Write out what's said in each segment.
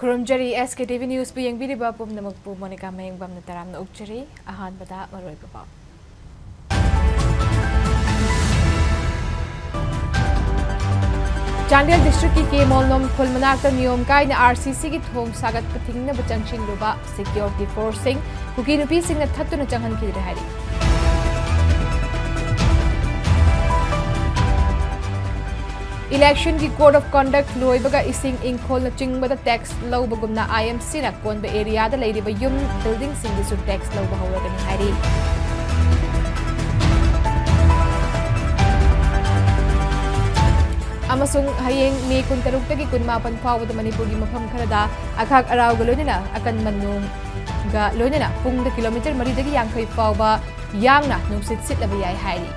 Kurumjari SKTV News bu yang biriba pum namakpu Monica Mayang bam na taram na ukjari ahan bada maroy pa. Chandel district ki ke molnom khulmanakta niyom kai na RCC ki thong sagat pathing na bachangchin luba security forcing kuki nupi sing na thattu na changhan ki rehari. Election की code of conduct loibaga ising Imphal na chingba tax law bagumna IMC na konba area da leiriba yum building singisu tax law bahawra ni hari amasung hayeng May 16 tagi 18 fawda Manipur gi mafam kharada akhak araw galonina akan manung ga loinana pung da kilometer 3 dagi yangkhai fawba yangna nungsit sit labi yai hari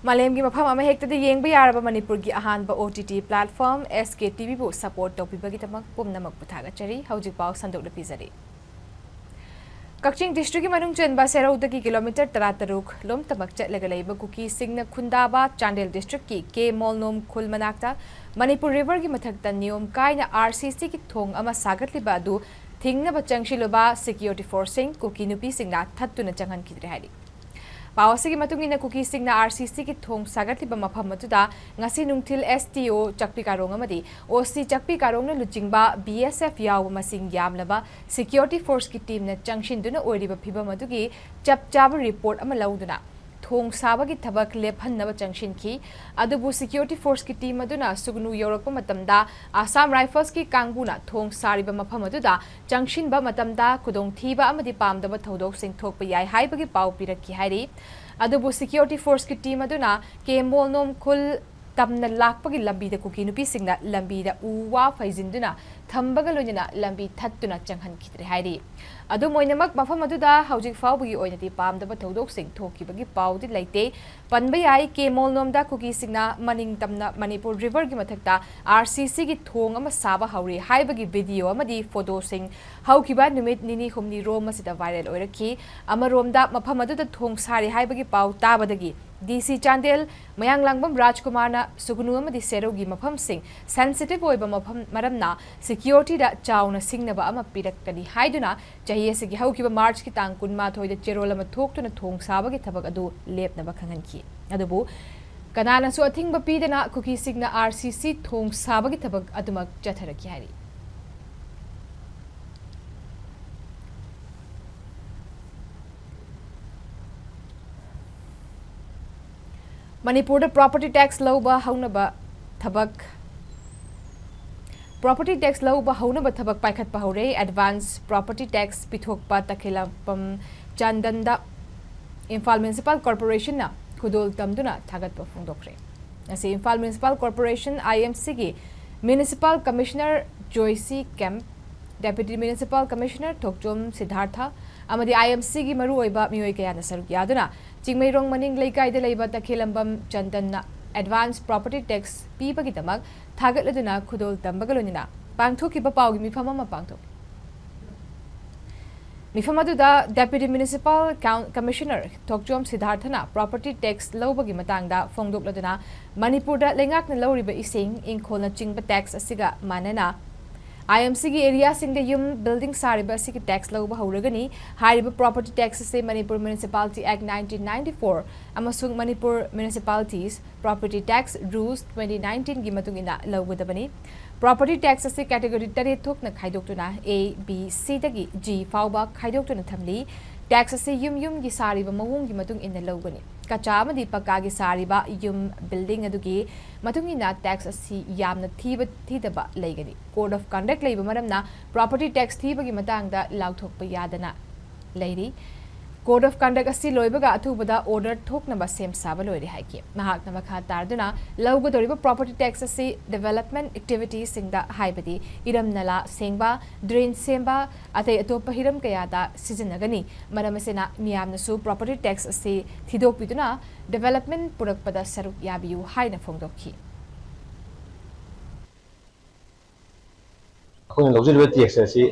Malem gi mafam ama hekta de yengba yaraba Manipur gi ahanba OTT platform SKTV bu support tawpibagi tamak pumnamak puthaga chari hawjik paw sandok da pizari Kakching district ki manung chenba serauda ki kilometer 13 lom tamak chatlaga leiba kuki singna khundaba Chandel district ki ke molnom khulmanakta Manipur river gi mathakta niyom kaina RCC ki thong ama sagatliba adu thingna bachangshi security forcing kuki nupi singna thattuna changhan kidre hari Pawasi ki matungina kuki singna RCC ki thong sagatliba mafam atuda ngasi nungthil STO chakpi karong amadi OC chakpi karong na luchingba BSF yaw masing yamlaba security force ki team na changshin duna oiriba phiba madugi chap chab report ama lauduna thong saba ki thabak lephan na changshin ki adubu security force ki team aduna sugnu yorokpa matamda Assam Rifles ki kangbuna thong sariba mafam aduda changshin ba matamda kudong thiba amadi pamdaba thodok sing thokpa yai haibagi pau pirakki hairi adubu security force ki team aduna ke molnom khul tamna lakpagi lambi da kuki nupi singna lambi da uwa faizinduna thambaga loina lambi thattuna changhan khidre hairi adu moinamak mafam aduda hawjik fawbugi oinati pamdaba thodok sing thokibagi paudi laite panba yai ke molnom da kuki singna maning tamna Manipur river gi mathakta RCC gi thong ama saba hauri haibagi video amadi photo sing haukiba numit nini humni rom asida viral oiraki amaromda mafam aduda thong sari haibagi paw tabadagi DC Chandel mayang langbam Rajkumar na sugunu amadi serogi mafam sing sensitive oiba mafam maramna security da chauna singnaba ama pirakkani haiduna jahiyese gi haukiba March ki tang kunma thoida cherola ma thoktuna thong sabagi thabak adu lepnaba khanganki adubu kanana su athingba pidana kuki singna RCC thong sabagi thabak adumak chatharaki hari Manipur property tax law ba haunaba thabak property tax law ba haunaba thabak paikhat pa hore advance property tax pithok pa takhela pam chandanda Imphal Municipal Corporation na khudol tamduna thagat pa phungdokre ase Imphal Municipal Corporation IMC gi Municipal Commissioner Joyce Camp Deputy Municipal Commissioner Thokjom Siddhartha amadi IMC gi maru oiba mioi kaya na saruk yaduna Chingmairong maning leikai de leiba takhilambam chandanna advance property tax pibagi damak thagatladuna khudol tambagalonina pangthokiba pawgi mifama ma pangthok mifamaduda Deputy Municipal Commissioner Thokjom Siddharthana property tax lobagi matangda phongdokladuna Manipur da lengakna loriba ising ingkholna chingba tax asiga manana IMC ki area sing the yum building sariba sik tax law ba hauragani hariba property tax se Manipur Municipality Act 1994 amasung Manipur Municipalities Property Tax Rules 2019 gi matungina lawgadabani property tax se category tare thokna khaidoktuna A B C dagi G fawba khaidoktuna thamli tax se yum gi sariba mawung gi matung in lawgani kacha amadi pakka gi sariba yum building adugi matungina tax asi yamna thidaba leigani code of conduct leiba maramna property tax thibagi matangda lauthokpa yadana leiri code of conduct asi loibaga athubada order thoknaba sem saba loire haiki mahakna makha tarduna lawgodoriba property tax asi development activities singda haibadi iram nala sengba drain semba atai atopa hiram kayada sizinagani maramasena miyamna su property tax asi thidokpiduna development purakpada saruk yabiu haina phongdokhi Kung lawjiriba tax asi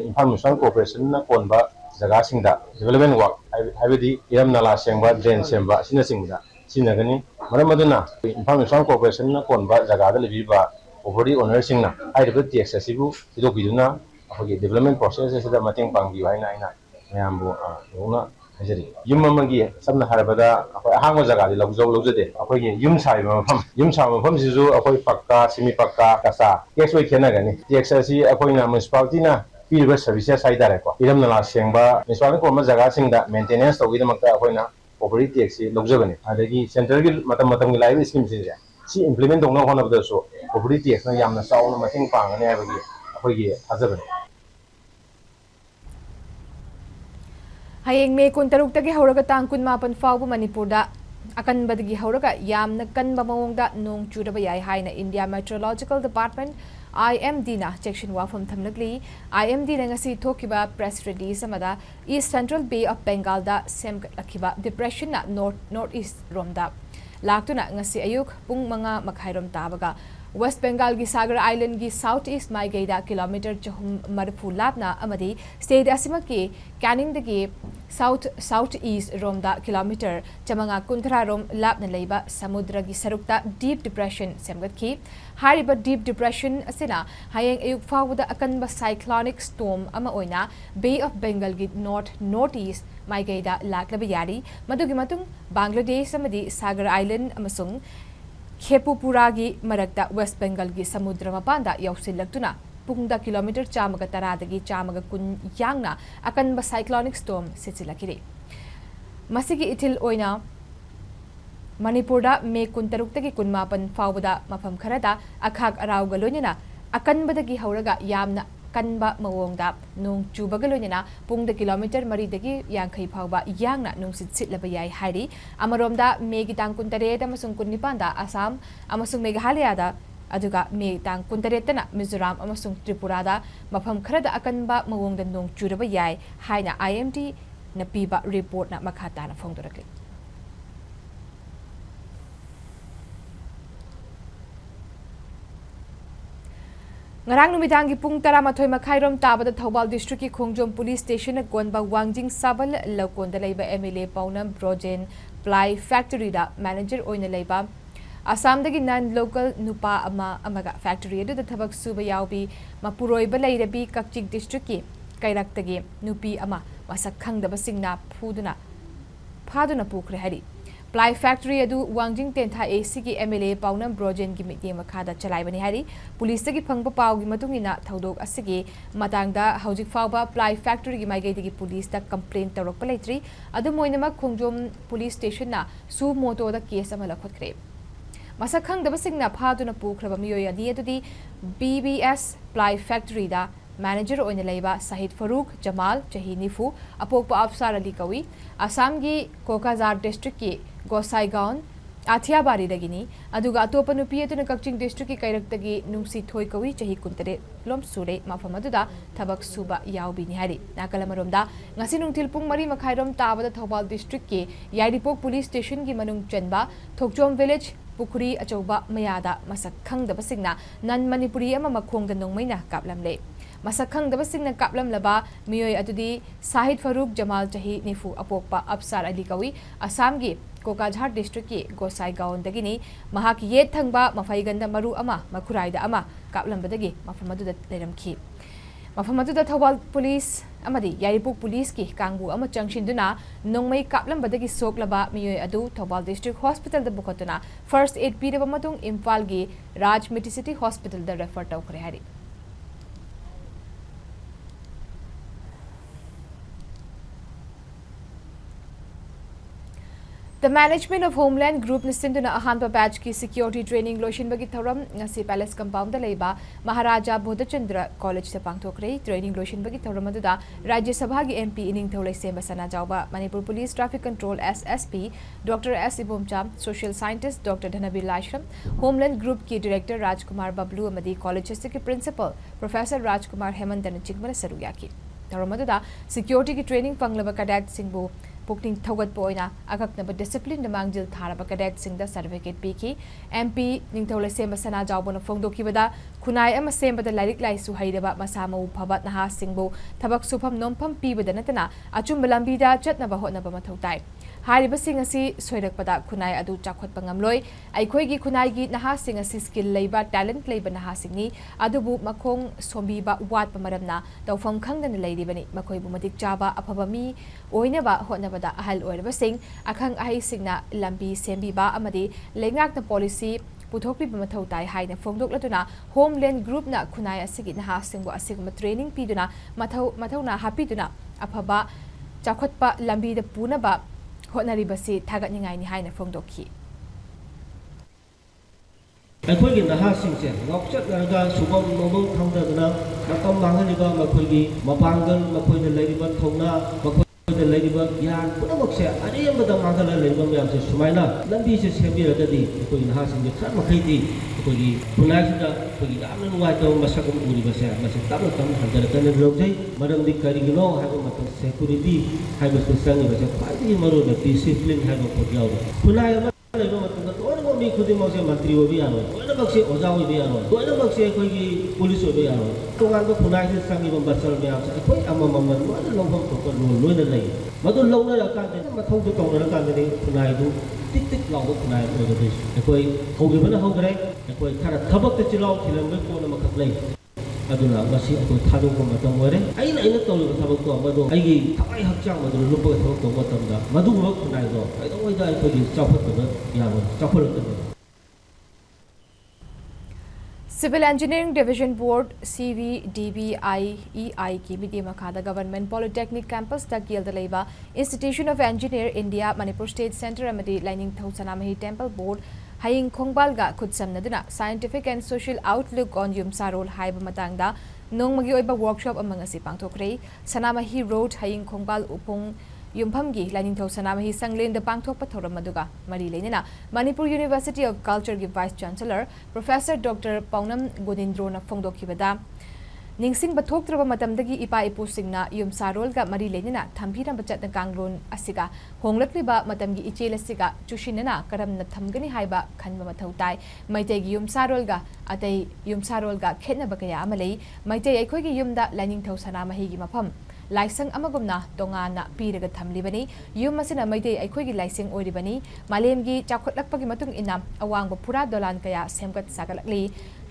Imphal Municipal Corporation na konba jaga singda development work habidi iram nala sengba drain semba sina singda सिनगनी मरम मदुना Imphal municipal corporation ना कोनबा जगह लेबीबा property owner सिंगना हाइरबा tax असिबु थिदोकिदुना अखोगी डेवलपमेंट प्रोसेस असिदा मतेंग पांगबि हाइना आइना मयामबु लोना हाजरी युम अमगी सबना हारबदा अखोय अहांग जगह दि लौजदे अखोगी युम साइबा मफम सिजु अखोय पक्का सिमी पक्का कसा टैक्स वे खेनागनी टैक्स असि अखोयना म्युनिसिपालिटी ना पीरिबा सर्विसेस हाइदारेको इरम नला सेंगबा म्युनिसिपल कोमा जगह सिंगदा मेंटेनेंस तौगिदमक्ता अखोयना प्रॉपर्टी टैक्स लौजबने अदगी सेंट्रल की मतम की लाइव स्कीम से इम्प्लीमेंट तौना होनाबदसु प्रॉपर्टी टैक्स ना यामना चावना मतेंग पांगने हाबगी अखोयगी थाजबने Hayeng May 16 hawraga tang 18 fawbu Manipurda akanbadagi hawraga yamna kanba mawongda nong churaba yai haina India Meteorological Department IMD na section wafam thamlagli IMD na ngasi thokiba press release amada East Central Bay of Bengal da semgatlakiba depression na northeast romda laktuna ngasi ayuk pung mga makhairom tabaga West Bengal gi Sagar Island gi southeast Maigaida kilometer chahum marfu labna amadi state asima ki Canning dagi southeast romda kilometer chamanga kunthra rom labna leiba samudra gi sarukta deep depression semgatki hariba deep depression asina hayeng ayuk fawda akanba cyclonic storm ama oina Bay of Bengal gi northeast Maigaida laklaba yari madugi matung Bangladesh amadi Sagar Island amasung Khepupuragi marakta West Bengal gi samudra mapanda yausilagtuna pungda kilometer chamaga taradagi chamaga kun yangna akanba cyclonic storm sichilakiri masigi ithil oina Manipurda May 16 kunmapan fawda mafam kharada akhak araw galonyana akanbadagi hawraga yamna kanba mawongda nung chubagalonyana pungda kilometer maridagi yangkhai phawba yangna nungsit sitlaba yai hairi amaromda May gitang kuntare amasung kunnipanda Assam amasung Meghalaya da aduga May tang kuntaretana Mizoram amasung Tripura da mafam kharada akanba mawongda nung churaba yai haina IMD na piba report na makhata na phongdorakli Ngarang numidang gi pung 12 makhairom tabada Thobal district ki Khongjom police station gonba Wangjing Sabal Lokonda leiba MLA Paunam Brojen Ply factory da manager oina leiba Assam dagi non local nupa amaga factory adu da thabak suba yaubi mapuroi ba leirabi Kakchik district ki Kairak tagi nupi ama masak khangdaba singna phaduna pukre hari Ply factory adu Wangjing Thang-Ta AC ki MLA Paunam Brojen gi miti makhada chalaibani hari police gi phangpa paw gi matungina thodok asigi matangda hojik fawba Ply factory gi maigai gi police da complaint torok palaitri adu moinama Khongjom police station na su moto da case ama lakhotkre masakhang da basingna phaduna pukraba miyoy adi adudi BBS Ply factory da Manager oina leiba Sahid Farooq Jamal Chahi Nifu apokpa Afsar Ali Kawi Assam gi Kokazar district ki Gosai Gaon Athiabari dagini aduga atopa nupi atuna Kakching district ki Kairak dagi Nungsi Thoi Kawi Chahi Kuntare lom sure mafamaduda thabak suba yaubi ni hari nakalamaromda ngasi nungthil pung 3 makhairom tabada Thobal district ki Yaidipok police station gi manung chenba Thokjom village Pukuri achauba mayada masak khangdaba singna nan Manipuri ama makhongda nongmaina kaplamle Masakhang dabasing na kaplam laba miyoy adudi Sahid Farooq Jamal Chahi Nifu apokpa Afsar Ali Kawi Assam gi Kokazhar district ki Gosai Gaon dagini mahaki yet thangba mafaiganda maru ama makhuraida ama kaplam badagi mafamaduda leramki mafamaduda Thobal police amadi Yaidipok police ki kangbu ama changshinduna nongmai kaplam badagi soklaba miyoy adu Thobal district hospital da bukotuna first aid pidaba matung Imphal gi Raj City hospital da refer tawkre hari The management of Homeland Group nisinduna ahanba batch ki security training lotion bagi thoram ngasi palace compound da leiba Maharaja Bodhachandra College se pangthokre training lotion bagi thoram aduda Rajya Sabha gi MP ining tholai sema sana jawba Manipur Police Traffic Control SSP Dr. S. Ibomcha Social Scientist Dr. Dhanabil Ashram Homeland Group ki Director Rajkumar Bablu amadi college se ki Principal Professor Rajkumar Hemantan chigmana saruyaki thoram aduda security ki training panglaba cadet singbu Pukning Thogat Poina, Akaknaba discipline the Mangjil Taraba cadet sing the certificate Piki, MP Ningtola Sema Sana Jawbon of Fongdo Kibada, Kunai Emma Sema the Larik Lai Suhaidaba Masamo Pabat Naha Singbo, Tabak Supam Nompam Piba the Natana, Achum Balambida, Chatnaba Hotnaba Matotai. हारिबसिंग असि सोइरकपदा खुनाई अदु चाखोटपा ngamloi अइखोइगी खुनाइगी नहासिंग असि skill लेबा talent लेबा नहासिंगनी अदुबु मखोंग सोंबीबा वाटपा मरमना तौफम खंगदन लेरिबनी मखोइबु मतिक चाबा अफबा मी ओइनबा होटनबदा अहल ओइरबसिंग अखंग अहिसिंगना लंबी सेंबीबा अमदि लेंगाकना policy पुथोक्लिबा मथौ ताई हाइना फोंदोक्लदुना homeland ग्रुपना खुनाई असिगी नहासिंगबु असिगुम training पीदुना मथौना हापीदुना अफबा चाखोटपा लंबीदा पुनबा होटनरिबसि थागतनिंगाइनि हाइना फोंदोक्खि अखोई नहासिंगसे ngokchatnarga subam nobam thangdaduna matam manghaliba makhoi mapangal makhoi leiriba thongna makhoi leiriba yan punamakse arembada manghala leiriba myamse sumaina lambi se sembiragadi akhoi nahasingse khat makhaidi akhoi punasida akhoi yamna nuwai taw masakam uribase mase tam handarakane lojai maramdi karigino haiba matam security haiba sangi base khwadi maro na discipline haiba khodiyaw punai लेबो मतलब तोरबो मी खुदि मसे मंत्री ओबि यानो तोयना बक्से ओजा ओबि यानो तोयना बक्से खोगी पुलिस ओबि यानो तोगान को खुनाइ से संगी बम बसल में आप खोई अम्मा मम्मा लोन लोंफम तो लोन लई मदु लोन रका दे मथौ तो तौन रका दे खुनाइ दु टिक टिक लाउ खुनाइ ओदे खोई खोगी बना होगरे खोई खरा थबक ते चिलाउ खिलम बे कोन मखक लई अदुना मसी अखोई थादोक मतम ओरे आइना तौलिब थबक तो मदु आइगी थवाई हक्चांग मदु लुपग थबक तो मतमदा मदु बक खुनाइ दो आइदो ओइदा अखोई चाफत यानो चाफल Civil Engineering Division Board CVDBIEI की मिदी मखादा गवर्नमेंट पॉलिटेक्निक कैंपस दा गिल्ड लेबा institution of engineer India Manipur state centre अमदी लाइनिंग थौसनामही टेंपल बोर्ड हाइंग खोंगबालगा खुदसमनदुना scientific and social outlook on युमसारोल हाइब मतंगदा नोंमगी ओइबा वर्कशॉप अमंगसी पांगथोक्रे सनामही रोड हाइंग खोंगबाल उपोंग युमफमगी लाइनिंग थौसनामही संगलेंद पांगथोकपा थौरम अदुगा मरी लेनेना मणिपुर यूनिवर्सिटी ऑफ कल्चर की vice chancellor professor doctor Paonam गोनिंद्रोना फोंदोखिबदा निंगसिंग बथोक्त्रब मतमदगी इपा इपुसिंगना युमसारोलगा मरी लेनेना थंबीरम बचतन कांगलोन असिगा होंगलक्लिबा मतमगी इचेलसिगा चुशिनना करमना थमगनी हाइबा खनबा मथौ ताई मैतेगी युमसारोलगा अतै युमसारोलगा खेतनबा कया अमलei मैते अखोइगी युमदा लाइनिंग थौसनामहीगी मफम लाइसंग अमगुमना तोंगाना पीरगा थमलिबनी युम असिना मैते अखोइगी लाइसिंग ओरिबनी मालेमगी चाखोटलक्पगी मतुंग इना अवांगबा पुरा दोलान कया सेमगत सागलक्ली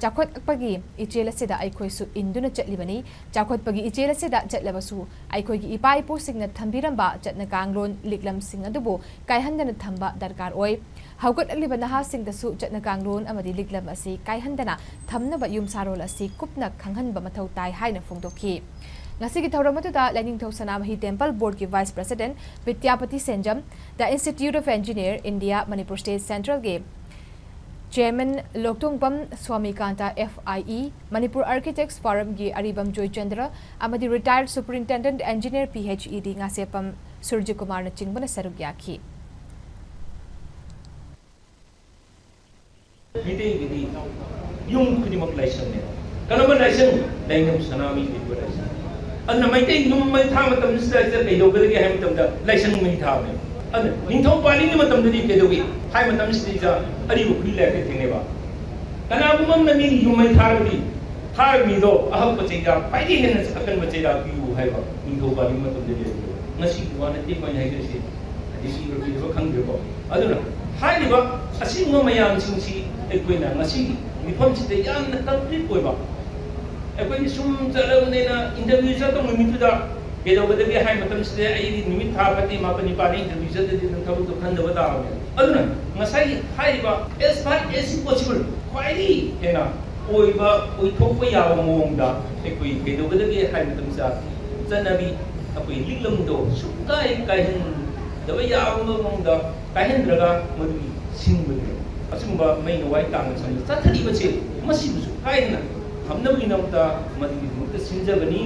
चाखोटलक्पगी इचेलसिदा अखोइसु इंदुना चटलिबनी चाखोटपगी इचेलसिदा चटलबसु अखोइगी इपा इपुसिंगना थंबीरंबा चटना कांगलोन लिकलम सिंग अदुबो कायहंदना थंबा दरकार ओय हौगटलिबा नहासिंगदसु चटना कांगलोन अमदि लिकलम असि कायहंदना थमनबा युमसारोल असि कुपना खंगहनबा मथौ ताई हाइना फोंदोखि Ngasigi thauramatuda Laining Thousanamahi temple board की vice president Vidyapati Senjam the institute of engineer India Manipur state central के चेयरमैन लोकतोंगपम Swamikanta FIE Manipur architects forum की अरिबम जयचंद्र अमदि रिटायर्ड सुपरिंटेंडेंट इंजीनियर PhD ngaseपम सूर्य कुमार न चिंगबन सरुक याखी meeting yung kunimok license ne kana man license daingam sanami ke license anna mai te num mai tha matam sida se pe do gele hai matam da license mai tha ne anna ningthau pali ni matam di ke do gi hai matam sida ja ari bu khri le ke thine ba kana bu mam na mi yung mai tha ri tha mi do aham pa chei ja pai di hen akan ba chei da bi bu hai ba ningthau pali matam di ngasi wa na ti pai hai ke si adi si ro bi do khang de ba aduna hai ni ba asi ngo mayam sing si equina ngasi mifam sida yam na complete koi ba equini sum jalamnena interview sa to mimitu da kedo gada bi hai matam sida ai nimit tha pati ma pani pani interview sa de nan thabu to khanda ba da aduna ngasai hai ba as far as possible quite hena oi ba oi thok pa ya ba mong da equi kedo gada bi hai matam sa janabi apoi liklam do sukai kai hin da ba ya ba mong da kai hin draga madu sing ba asumba mai no wai tang san sathari bache masi busu kaina hamnabgi namta madigi mukta sinjabani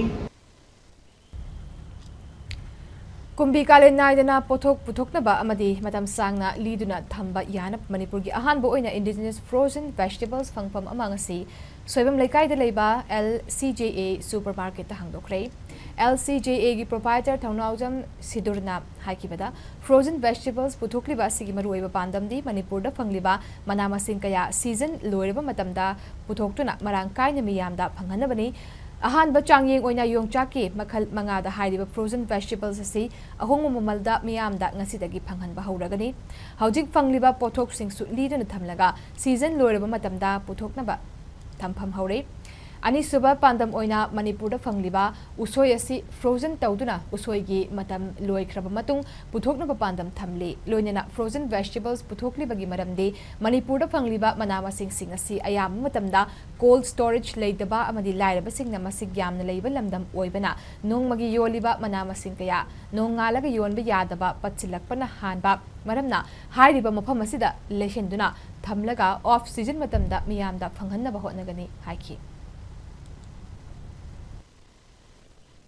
कुंभी काले नायदना पोथोक पुथोकनबा अमदी मतम सांगना लीदुना थंबा यानप मणिपुर की अहानबो ओइना indigenous frozen vegetables फंगफम अमांगसी सोयबम लेकाइदा लेबा LCJA सुपरमार्केट हांगदोखरे LCJA की प्रोप्राइटर थौनाउजम सिदुरना हाइकिबदा फ्रोजन वेजिटेबल्स पुथोकलिबा सिगी मरुइबा पांदमदी मणिपुर दा फंगलिबा मनामसिंग कया सीजन लोइरबा मतमदा पुथोक्तुना मरांग काइना मियामदा फंगहनबनी ꯑꯍꯥꯟꯕ ꯆꯥꯡꯌꯦꯡ ꯑꯣꯏꯅ ꯌꯣꯡꯆꯥꯛꯀꯤ ꯃꯈꯜ ꯃꯉꯥꯗ ꯍꯥꯏꯔꯤꯕ ꯐ꯭ꯔꯣꯖꯟ ꯚꯦꯖꯤꯇꯦꯕꯜꯁ ꯑꯁꯤ ꯑꯍꯣꯡꯕ ꯃꯃꯜꯗ ꯃꯤꯌꯥꯝꯗ ꯉꯁꯤꯗꯒꯤ ꯐꯪꯍꯟꯕ ꯍꯧꯔꯒꯅꯤ ꯍꯧꯖꯤꯛ ꯐꯪꯂꯤꯕ ꯄꯣꯠꯊꯣꯛꯁꯤꯡꯁꯨ ꯂꯤꯗꯨꯅ ꯊꯝꯂꯒ ꯁꯤꯖꯟ ꯂꯣꯏꯔꯕ ꯃꯇꯝꯗ ꯄꯨꯊꯣꯛꯅꯕ ꯊꯝꯐꯝ ꯍꯧꯔꯦ ꯑꯅꯤꯁꯨꯕ ꯄꯥꯟꯗꯝ ꯑꯣꯏꯅ ꯃꯅꯤꯄꯨꯔꯗ ꯐꯪꯂꯤꯕ ꯎꯁꯣꯏ ꯑꯁꯤ ꯐ꯭ꯔꯣꯖꯟ ꯇꯧꯗꯨꯅ ꯎꯁꯣꯏꯒꯤ ꯃꯇꯝ ꯂꯣꯏꯈ꯭ꯔꯕ ꯃꯇꯨꯡ ꯄꯨꯊꯣꯛꯅꯕ ꯄꯥꯟꯗꯝ ꯊꯝꯂꯤ ꯂꯣꯏꯅꯅ ꯐ꯭ꯔꯣꯖꯟ ꯚꯦꯖꯤꯇꯦꯕꯜꯁ ꯄꯨꯊꯣꯛꯂꯤꯕꯒꯤ ꯃꯔꯝꯗꯤ ꯃꯅꯤꯄꯨꯔꯗ ꯐꯪꯂꯤꯕ ꯃꯅꯥ ꯃꯁꯤꯡꯁꯤꯡ ꯑꯁꯤ ꯑꯌꯥꯝꯕ ꯃꯇꯝꯗ ꯀꯣꯜꯗ ꯁ꯭ꯇꯣꯔꯦꯖ ꯂꯩꯇꯕ ꯑꯃꯗꯤ ꯂꯥꯏꯔꯕꯁꯤꯡꯅ ꯃꯁꯤꯡ ꯌꯥꯝꯅ ꯂꯩꯕ ꯂꯝꯗꯝ ꯑꯣꯏꯕꯅ ꯅꯣꯡꯃꯒꯤ ꯌꯣꯜꯂꯤꯕ ꯃꯅꯥ ꯃꯁꯤꯡ ꯀꯌꯥ ꯅꯣꯡꯉꯥꯜꯂꯒ ꯌꯣꯟꯕ ꯌꯥꯗꯕ ꯄꯠꯁꯤꯜꯂꯛꯄꯅ ꯍꯥꯟꯕ ꯃꯔꯝꯅ ꯍꯥꯏꯔꯤꯕ ꯃꯐꯝ ꯑꯁꯤꯗ ꯂꯩꯁꯤꯟꯗꯨꯅ ꯊꯝꯂꯒ ꯑꯣꯐ ꯁꯤꯖꯟ ꯃꯇꯝꯗ ꯃꯤꯌꯥꯝꯗ ꯐꯪꯍꯟꯅꯕ ꯍꯣꯠꯅꯒꯅꯤ ꯍꯥꯏꯈꯤ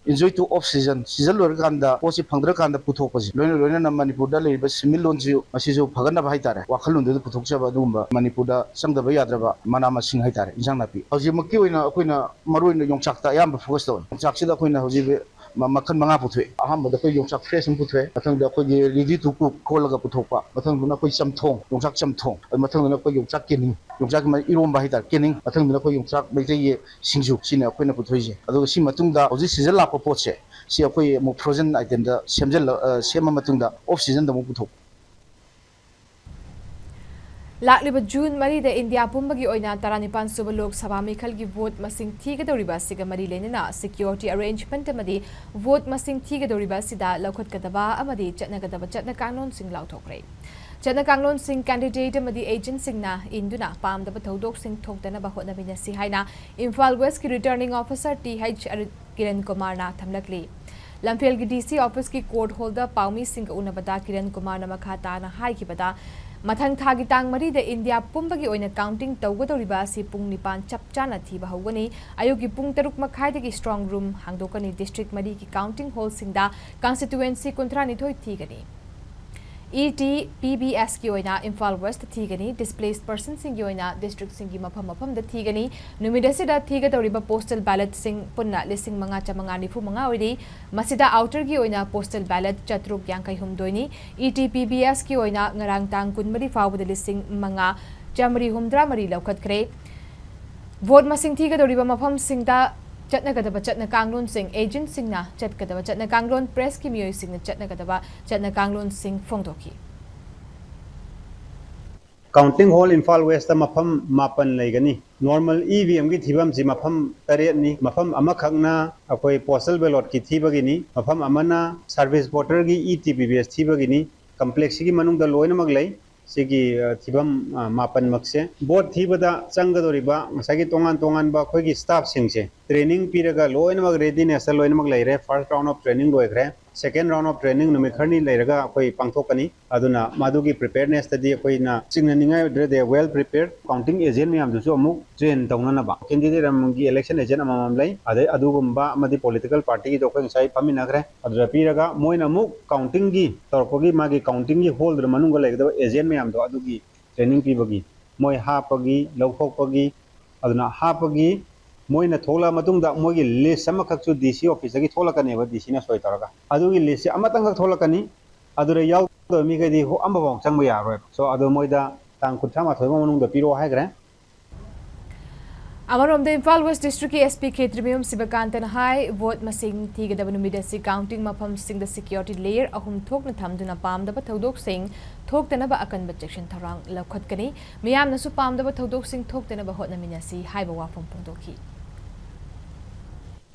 enjoy to off season lor kanda posi phangdra kanda puthok pasi loina na manipur da leiba simil lonji asijo phagana ba haitare wakhal londe puthok chaba dugumba manipur da sangda ba yadraba mana masing haitare injang napi hoji makki oina akoina maroina yongchak ta yam focus to yongchak sida akoina hoji makan manga puthwe aham da koi yongchak fresh puthwe mathang da koi ready to cook kholaga puthokpa mathang duna koi chamthong yongchak chamthong mathang duna koi yongchak kening yongchak ma irom ba haitare kening mathang duna koi yongchak meite ye singju sina akoina puthoi adu si matung da hoji season la पोचे सी अखोई मु frozen item दा सेमजल same मतुंग दा off season दा मु पुथो लाक्लिबा जून मरीदा India पुंबगी ओइना 19 सुब लोक सभा मिखलगी vote मसिंग थीगदौरिबा सिगा मरी लेनेना सिक्योरिटी अरेंजमेंट अमदी वोट मसिंग थीगदौरिबा सिदा लौखतकदबा अमदी चटनगदबा चटना कानून सिंग लाउथोक्रे चटना कानून सिंग कैंडिडेट अमदी एजेंट सिंगना इंदुना पामदबा थौदोक सिंग थोक्तनबा होटनबिनसी हाइना इम्फाल वेस्ट की returning officer TH Kiran Kumar ना थमलकली लंफेल की डीसी ऑफिस की कोर्ट होल्डर पाउमी सिंग उनबदा किरण कुमार ना मखा ताना हाइकिबदा मथंग थागी तांग मरीदा इंडिया पुंबगी ओइना काउंटिंग तौगदौरिबा असि पुंग निपान चपचाना थीबा हौगनी अयुगी पुंग तरुक मखाइदगी स्ट्रांग रूम हांगदोकनी डिस्ट्रिक्ट मरी की काउंटिंग हॉल सिंगदा कॉन्स्टिट्यूएंसी 19 थीगनी ETPBS की ओइना इम्फाल वेस्ट थीगनी डिस्प्लेस्ड पर्सन सिंग की ओइना डिस्ट्रिक्ट सिंग की मफम मफम द थीगनी नुमिदसिदा थीगदौरिबा पोस्टल बैलेट सिंग पुन्ना लिसिंग मंगा चमंगा निफु मंगा ओइरी मसिदा आउटर की ओइना पोस्टल बैलेट चतरुक यांkai humdoini ETPBS की ओइना ngarang tang kunmari फावद लिसिंग मंगा चमरी हुमद्रा मरी लौखतखरे वोट मसिंग थीगदौरिबा मफम सिंगदा चटनगदबा चटना कांगलोन सिंग एजेंट सिंगना चटकदबा चटना कांगलोन प्रेस की मियोय सिंगना चटनगदबा चटना कांगलोन सिंग फोंगदोकी काउंटिंग हॉल इम्फाल वेस्ट मफम मापन लेगनी नॉर्मल ईवीएम की थीबम जी मफम तरेनी मफम अमखंगना अकोई पोस्टल बैलेट की थीबगिनी मफम अमना सर्विस वोटर की ETPBS थीबगिनी कॉम्प्लेक्स की मनुंग द लोइनमग लै सिगी थीबम मापन मक्से बोर्ड थीबदा चंगदोरिबा मसागी तोंगान तोंगान बा खोगी स्टाफ सिंगसे ट्रेनिंग पीरगा लोइनमग रेडीनेस लोइनमग लैरे फर्स्ट राउंड ऑफ ट्रेनिंग लोइखरे सेकेंड राउंड ऑफ ट्रेनिंग नुमित खरनी लैरगा कोई पांगथोकनी अदुना मादुगी प्रिपेयरनेस तदी कोइना चिंगनिंगाय दे वेल प्रिपेयर्ड काउंटिंग एजेंट मियाम दुसु अमु ट्रेन तौननबा कैंडिडेट अमंगी इलेक्शन एजेंट अमम लै अदे अदुगुंबा अमदी पॉलिटिकल पार्टी की दोखै साइ पमिनखरे अदुरा पीरगा मोइना मु काउंटिंग की तोरपगी मागी काउंटिंग की होल्डर मनुंग लैगदो एजेंट मियाम दो अदुगी ट्रेनिंग पीबगी मोय हापगी लौथोकपगी अदुना हापगी मोइना थोला मतुंगदा मोगी लिस्ट अमखकसु डीसी ऑफिस की थोलकनेबा डीसी ना सोय तोरगा अदुगी लिस्ट अमतंग थोलकनी अदुरे याव मी गदी हो अमबों चंग यारोय सो अदु मोइदा तांग कुथा मा थोयमा मनुंगदा पिरो हाइग्रे अमरोम द इम्फाल वेस्ट डिस्ट्रिक्ट की एसपी खेत्रिमियम सिबकांतन हाई वोट मसिंग थीगदब नुमिदसी काउंटिंग मफम सिंग द सिक्योरिटी लेयर अहुम थोकना थमदुना पामदब थौदोक सिंग थोकतनब अकनब सेक्शन थरांग लखतकनी मियामनसु पामदब थौदोक सिंग थोकतनब होटनमिनसी हाइबा वाफम पुंदोकी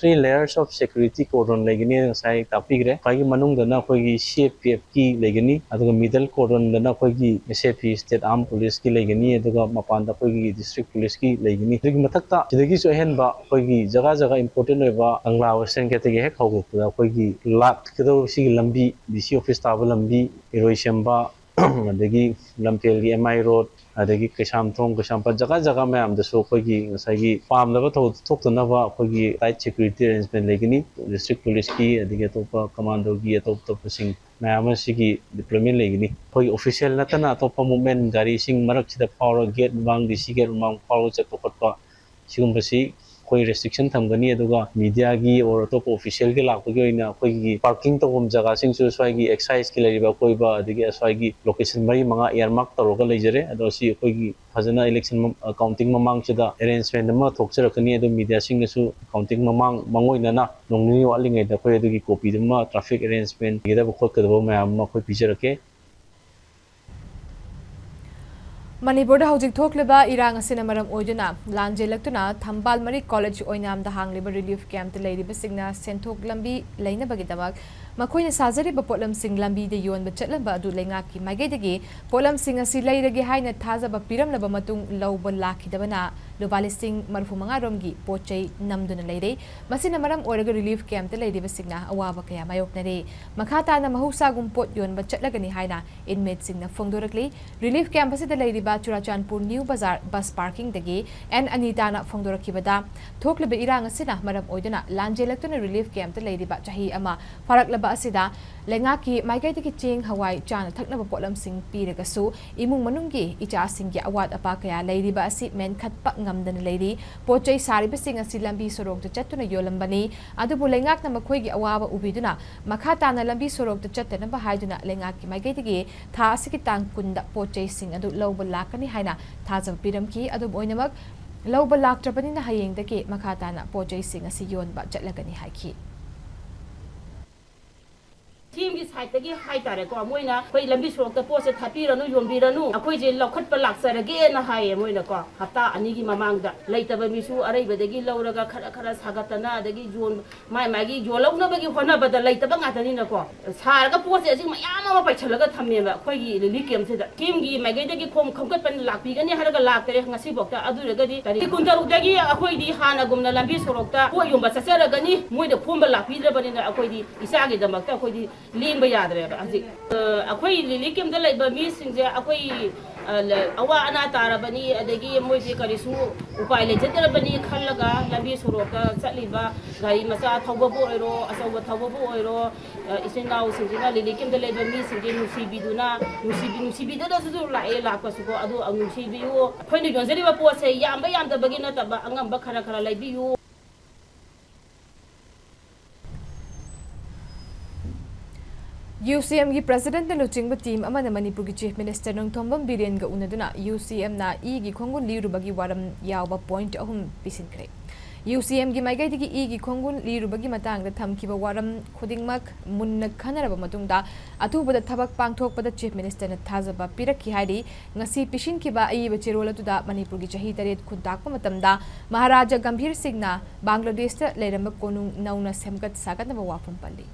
3 layers of security cordon legini sai tapigre kai manung dana koi gi CPF ki legini aduga middle cordon dana koi gi SAP state armed police ki legini aduga mapan da koi gi district police ki legini rig mathakta sidagi so hen ba koi gi jaga jaga important ba angla western ke tege hek hawu da koi gi lat kedo si lambi DC office ta lambi eroishamba adagi lampel gi MI road adagi kesam thong kesam pa jaga jaga mayam da so koi gi sai gi pam da ba thok to na ba koi gi tight security arrangement legini district police ki adigi to pa commando gi to sing mayam sigi deployment legini koi official na tana to pa movement gari sing marak sida power gate bang DC gate bang power chat to pa sigum si कोई restriction थमगनी अदुगा media की और अतोप official के लापगी ओइना कोई parking तौम जगह सिंग सु स्वाइगी excise की लेरिबा कोइबा अदगी अस्वाइगी location मरी मंगा एयरमार्क तौरगा लेजरे अदो सी कोई फजना इलेक्शन काउंटिंग ममांग सिदा अरेंजमेंट अमा थोकचरकनी अदो मीडिया सिंगसु काउंटिंग ममांग मंगोइना नोंगनी वालिंगे दा कोई अदगी कॉपी दमा ट्रैफिक अरेंजमेंट गेदा खोकदबो मैम कोई पिजरके मणिपुर हौजिक थोक्लिबा इरांग असिना मरम ओइदुना लांजेलक्तुना थंबाल मरी कॉलेज ओइनामदा हांगलिबा रिलीफ कैंप लेरिबा सिंगना सेंथोक लंबी लेनबगिदमक मखोइना साजरिबा पोलम सिंग लंबी दे योनबा चटलंबा अदु लेंगाकी माइगेदगी पोलम सिंग असि लेरगे हाइना थाजबा पिरमलबा मतुंग लौबा लाखिदबना लुबाली सिंग मरफुमंगा रोमगी पोचै नमदुना लेरे मसिना मरम ओरगा रिलीफ कैंप लेरिबा सिंगना अवाबा कया मायोकनरे मखाताना महौसागुम पोट योनबा चटलगनी हाइना इनमेट सिंगना फोंदोरकली रिलीफ कैंप असिदा लेरिबा Churachandpur new Bazar bus parking दगी N अनिताना फोंदोरकीबदा थोक्लिबा इरांग असिना मरम ओइदुना लांजेलक्तुना रिलीफ कैंप लेरिबा चाही अमा फरकलबा असिदा लेंगाकी माइगैदगी चेंग हवाई चाना थकनबा पोलम सिंग पीरगसु इमुंग मनुंगी इचा सिंगी अवाद अपा कया लेरिबा असि मेनखतपा ngamdana leiri pochai sariba singa silambi sorok ta chatuna yolambani adubu lengak na makhoi gi awaba ubiduna makha tana lambi sorok ta chatana ba haiduna lengak ki maigedigi tha asiki tang kunda pochai sing adu lawba lakani haina thajab piramki adu boinamak lawba laktrapani na hayeng dake makha tana pochai sing asi yonba chatlagani haiki team की side तक high तारे को Moina कोई लंबी सड़क त पोसे थापीरनु योंबीरनु अखोइ जे लखटप लाक्सरगे न हाय मोइना को हप्ता अनि की ममांग दा लैतब मिसु अरैबदगी लौरगा खरा खरा सागतना अदगी जोन मागी जोलौनबगी होनबदा लैतब ngaतनी न को सारगा पोसे अजि मयाम मा पैछलगा थमेबा अखोइ की लिली केम से टीम की मागैदगी खोम खमकटपन लाक्पीगनी हरगा लाक्तरे ngasi bokta अदुरगदी तरी कुंतरुदगी अखोइ दी हाना गुमना लंबी सड़क त को योंबा ससरगनी मोइदा फोमबा लाक्पीद्रबनी न अखोइ दी इसागे दमकता अखोइ दी लीन यादरे अखोई लिली केम द लेबा मी सिंजे अखोई अवा अना तारबनी अदगी मोइजे करिसु उपाय लेजतरबनी खल्लगा लंबी सुरोका चलीबा गाड़ी मचा थौबबो ओइरो असौबा थौबबो ओइरो इसिनाउ सिंजिना लिली केम द लेबा मी सिंजे नुसिबिदुना नुसिबिदुना सुजु लाए लापसुको अदु नुसिबियु अखोइनि योंजरिबा पोसे यामबा यामदबगी नतबा अंगंबा खरा खरा लेबियु UCM की प्रेसिडेंट लुचिंग टीम अमन मणिपुर की चीफ मिनिस्टर नोंथोंबम बिरेन गा उनदुना UCM ना ई की खोंगुन लीरुबगी वारम यावबा पॉइंट अहुम पिसिनख्रे UCM की माइगैदगी ई की खोंगुन लीरुबगी मतंग थमखिबा वारम खुदिंगमक मुन्न खनरबा मतुंगदा अथुबदा थबक पांगथोकपदा चीफ मिनिस्टर न थाजबा पिरखि हाइरी ngasi पिसिनखिबा अयिबा चेरोल अतुदा मणिपुर की चही तरेत खुंताकपा मतमदा महाराजा गंभीर सिंह ना बांग्लादेश ता लेरम कोनुंग नौना सेमगत सागतनबा वाफम पल्ली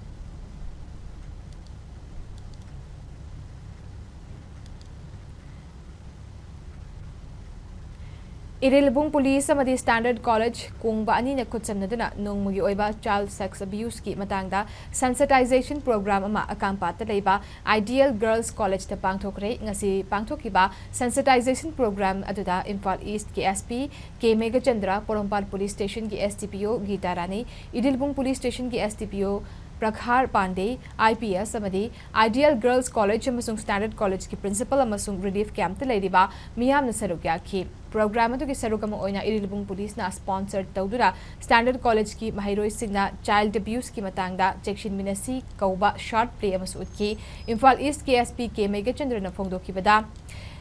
इरेलबुंग पुलिस अमदी स्टैंडर्ड कॉलेज कोंगबा अनि न खुचमनदुना नोंगमुगी ओइबा चाइल्ड सेक्स अब्यूज की मतंगदा सेंसिटाइजेशन प्रोग्राम अमा अकांपात लेबा आइडियल गर्ल्स कॉलेज त पांगथोकरे ngasi पांगथोकिबा सेंसिटाइजेशन प्रोग्राम अदुदा इम्फाल ईस्ट के एसपी के मेघचंद्र पोरंपाल पुलिस स्टेशन की STPO Geeta Rani Irilbung police station की एसटीपीओ प्रखार पांडे IPS अमदी आइडियल गर्ल्स कॉलेज अमसुंग स्टैंडर्ड कॉलेज की प्रिंसिपल अमसुंग रिलीफ कैंप त लेरिबा मियाम न सरुक याखी प्रोग्राम अदुगी सरुकम ओइना इरिलबुंग पुलिस ना स्पॉन्सर तौदुरा स्टैंडर्ड कॉलेज की महिरोई सिंगना चाइल्ड अब्यूज की मतंगदा चेक्सिन मिनसी कौबा शॉर्ट प्ले अमसु उतकी इम्फाल ईस्ट के एसपी के मेघचंद्र न फोंगदोकिबदा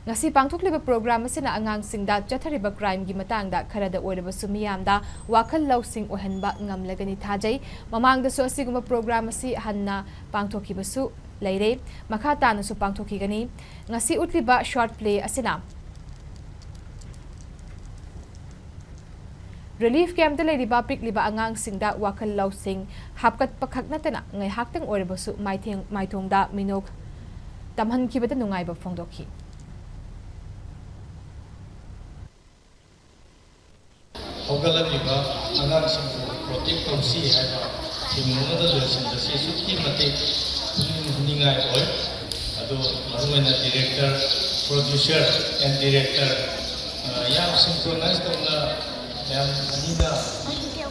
ngasi pangthokliba program asina angang singda chathariba crime gi matangda kharada oiraba sumiyamda wakhal lausing ohanba ngamlagani thajai mamangda so asiguma program asi hanna pangthokiba su leire makha tana su pangthokigani ngasi utliba short play asina relief camp da leiriba pikliba angang singda wakhal lausing hapkat pakhak natana ngai haktang oiraba su maithongda minok tamhan kibada nungaiba phongdokhi होगलनिबा अगांसिंग protect तौसी हैबा थिमुनदा लोसिन दसे सुकी मते निंगाय होय अदो मरुमैना डायरेक्टर प्रोड्यूसर एंड डायरेक्टर याम सिंक्रोनाइज तौना याम अनिदा